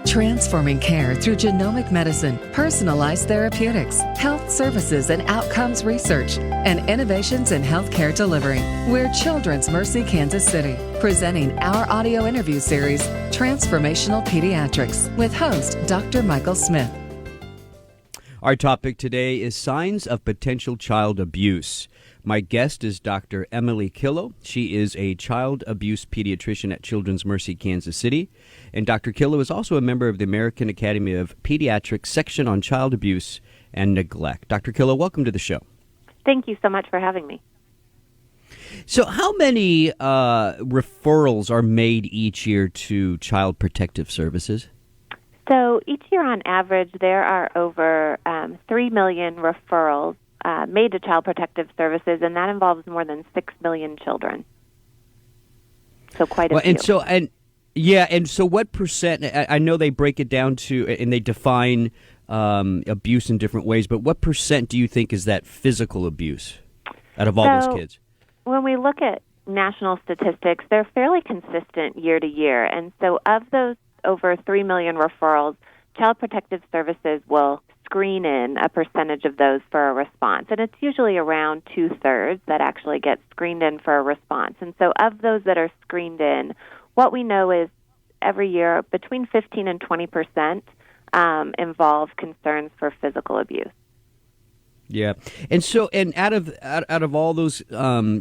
Transforming care through genomic medicine, personalized therapeutics, health services and outcomes research, and innovations in healthcare delivery. We're Children's Mercy Kansas City, presenting our audio interview series, Transformational Pediatrics, with host Dr. Michael Smith. Our topic today is signs of potential child abuse. My guest is Dr. Emily Killough. She is a child abuse pediatrician at Children's Mercy Kansas City. And Dr. Killough is also a member of the American Academy of Pediatrics section on child abuse and neglect. Dr. Killough, welcome to the show. Thank you so much for having me. So how many referrals are made each year to Child Protective Services? So each year on average, there are over 3 million referrals made to Child Protective Services, and that involves more than 6 million children. So quite a few. And so what percent, I know they break it down to, and they define abuse in different ways, but what percent do you think is that physical abuse out of all those kids? When we look at national statistics, they're fairly consistent year to year. And so of those over 3 million referrals, Child Protective Services will screen in a percentage of those for a response. And it's usually around 2/3 that actually get screened in for a response. And so of those that are screened in, what we know is every year between 15 and 20% involve concerns for physical abuse. Yeah, and so out of all those referrals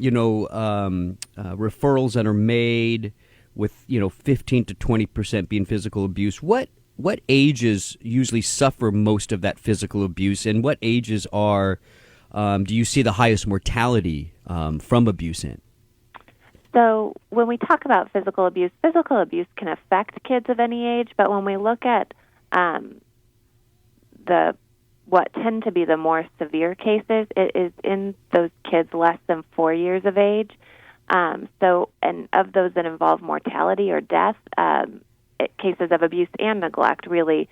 that are made, with 15 to 20% being physical abuse, what ages usually suffer most of that physical abuse, and what ages do you see the highest mortality from abuse in? So when we talk about physical abuse can affect kids of any age, but when we look at what tend to be the more severe cases, it is in those kids less than 4 years of age. And of those that involve mortality or death, cases of abuse and neglect really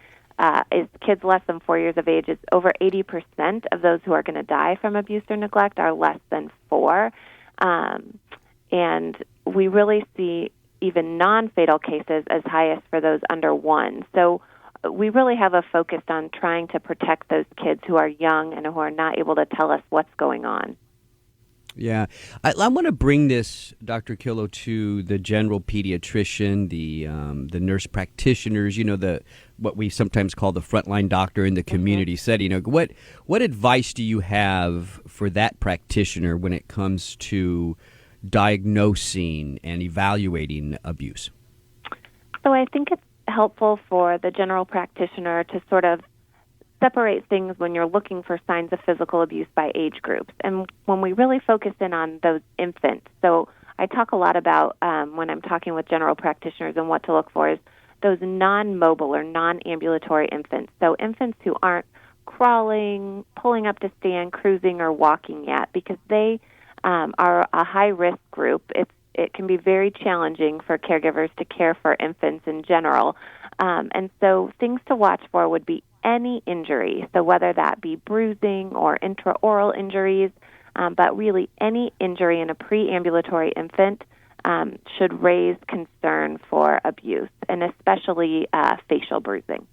is kids less than 4 years of age. Is over 80% of those who are going to die from abuse or neglect are less than 4. And we really see even non-fatal cases as highest for those under 1. So we really have a focus on trying to protect those kids who are young and who are not able to tell us what's going on. Yeah. I want to bring this, Dr. Killough, to the general pediatrician, the nurse practitioners, what we sometimes call the frontline doctor in the community setting. What advice do you have for that practitioner when it comes to diagnosing and evaluating abuse? So I think it's helpful for the general practitioner to sort of separate things when you're looking for signs of physical abuse by age groups. And when we really focus in on those infants, so I talk a lot about when I'm talking with general practitioners and what to look for is those non-mobile or non-ambulatory infants. So infants who aren't crawling, pulling up to stand, cruising, or walking yet, because they are a high-risk group. It can be very challenging for caregivers to care for infants in general. And so things to watch for would be any injury, so whether that be bruising or intraoral injuries, but really any injury in a preambulatory infant should raise concern for abuse, and especially facial bruising.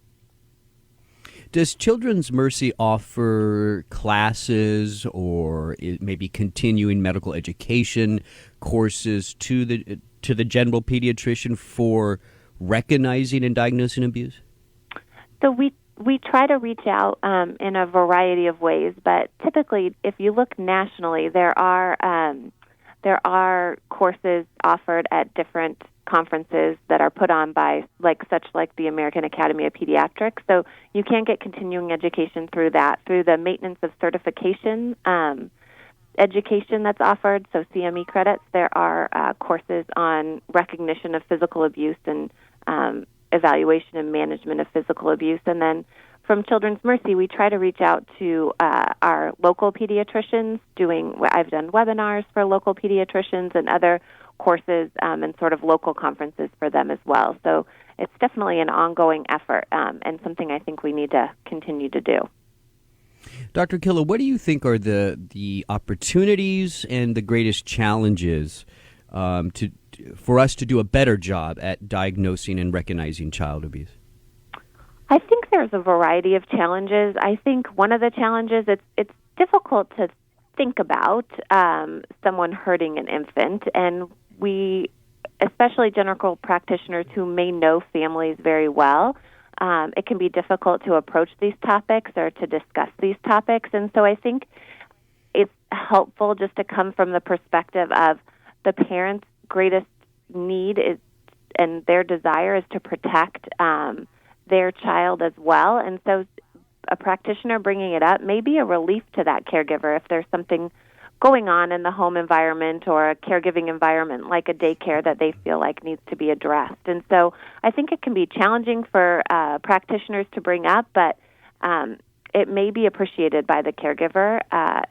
Does Children's Mercy offer classes or maybe continuing medical education courses to the general pediatrician for recognizing and diagnosing abuse? So we try to reach out in a variety of ways, but typically, if you look nationally, there are courses offered at different conferences that are put on by like the American Academy of Pediatrics. So you can get continuing education through the maintenance of certification education that's offered. So CME credits. There are courses on recognition of physical abuse and evaluation and management of physical abuse. And then from Children's Mercy, we try to reach out to our local pediatricians. I've done webinars for local pediatricians and other courses and sort of local conferences for them as well. So it's definitely an ongoing effort and something I think we need to continue to do. Dr. Killough, what do you think are the opportunities and the greatest challenges for us to do a better job at diagnosing and recognizing child abuse? I think there's a variety of challenges. I think one of the challenges, it's difficult to think about someone hurting an infant, and we, especially general practitioners who may know families very well, it can be difficult to approach these topics or to discuss these topics. And so I think it's helpful just to come from the perspective of the parent's greatest need is, and their desire is to protect their child as well. And so a practitioner bringing it up may be a relief to that caregiver if there's something going on in the home environment or a caregiving environment like a daycare that they feel like needs to be addressed. And so I think it can be challenging for practitioners to bring up, but it may be appreciated by the caregiver,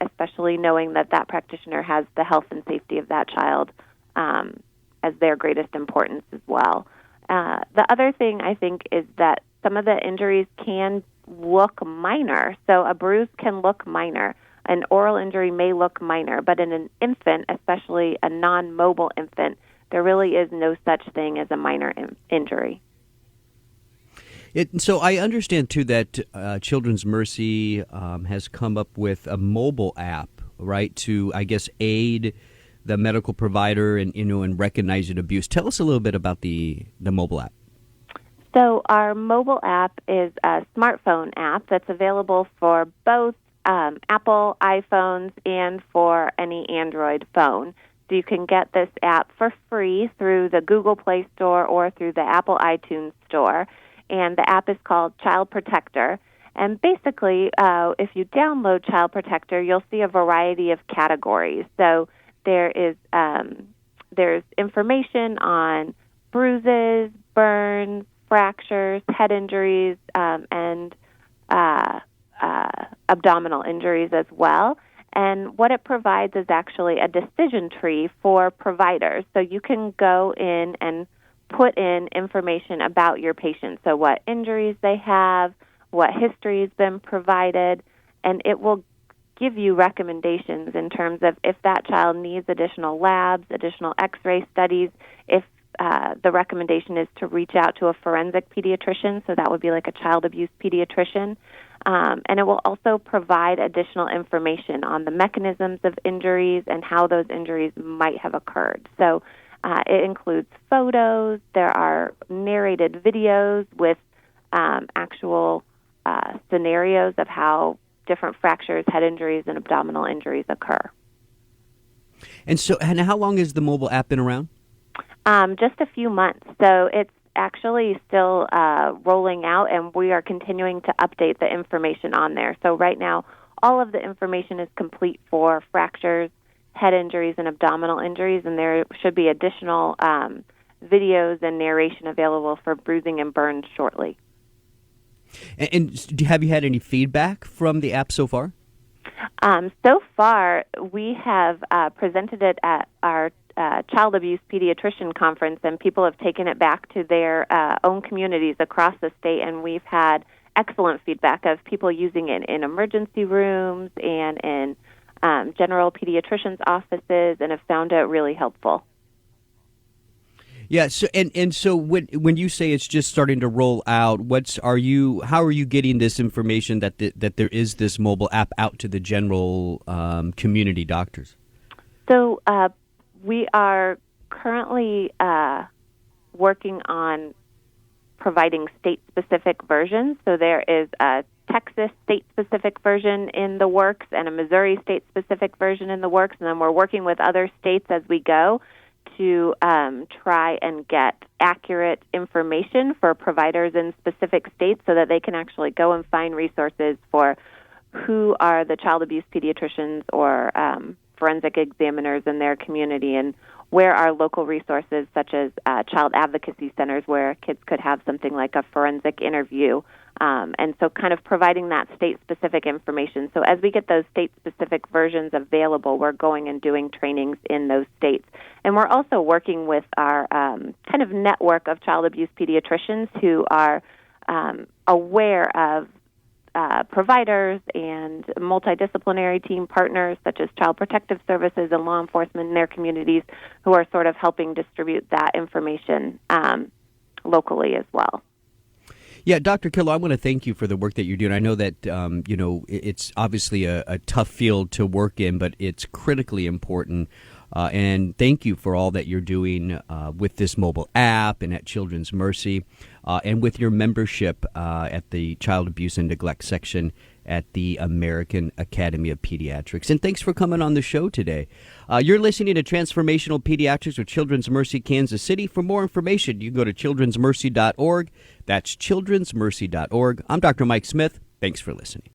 especially knowing that that practitioner has the health and safety of that child as their greatest importance as well. The other thing I think is that some of the injuries can look minor. So a bruise can look minor. An oral injury may look minor, but in an infant, especially a non-mobile infant, there really is no such thing as a minor injury. So I understand, too, that Children's Mercy has come up with a mobile app, right, to, I guess, aid the medical provider in recognizing abuse. Tell us a little bit about the mobile app. So our mobile app is a smartphone app that's available for both Apple iPhones and for any Android phone. So you can get this app for free through the Google Play Store or through the Apple iTunes Store. And the app is called Child Protector. And basically, if you download Child Protector, you'll see a variety of categories. So there's information on bruises, burns, fractures, head injuries, and abdominal injuries as well. And what it provides is actually a decision tree for providers. So you can go in and put in information about your patient. So what injuries they have, what history has been provided, and it will give you recommendations in terms of if that child needs additional labs, additional x-ray studies, if the recommendation is to reach out to a forensic pediatrician, so that would be like a child abuse pediatrician. And it will also provide additional information on the mechanisms of injuries and how those injuries might have occurred. So it includes photos. There are narrated videos with actual scenarios of how different fractures, head injuries, and abdominal injuries occur. And how long has the mobile app been around? Just a few months. So it's actually still rolling out, and we are continuing to update the information on there. So right now, all of the information is complete for fractures, head injuries, and abdominal injuries, and there should be additional videos and narration available for bruising and burns shortly. And have you had any feedback from the app so far? So far, we have presented it at our child abuse pediatrician conference, and people have taken it back to their own communities across the state, and we've had excellent feedback of people using it in emergency rooms and in general pediatricians' offices, and have found it really helpful. Yeah. So so when you say it's just starting to roll out, how are you getting this information that there is this mobile app out to the general community doctors? So we are currently working on providing state-specific versions. So there is a Texas state-specific version in the works and a Missouri state-specific version in the works, and then we're working with other states as we go to try and get accurate information for providers in specific states so that they can actually go and find resources for who are the child abuse pediatricians or forensic examiners in their community, and where are local resources such as child advocacy centers where kids could have something like a forensic interview. And so kind of providing that state-specific information. So as we get those state-specific versions available, we're going and doing trainings in those states. And we're also working with our kind of network of child abuse pediatricians who are aware of providers and multidisciplinary team partners such as Child Protective Services and law enforcement in their communities who are sort of helping distribute that information locally as well. Yeah, Dr. Killough, I want to thank you for the work that you're doing. I know that, it's obviously a tough field to work in, but it's critically important. And thank you for all that you're doing with this mobile app and at Children's Mercy and with your membership at the Child Abuse and Neglect section at the American Academy of Pediatrics. And thanks for coming on the show today. You're listening to Transformational Pediatrics with Children's Mercy Kansas City. For more information, you can go to childrensmercy.org. That's childrensmercy.org. I'm Dr. Mike Smith. Thanks for listening.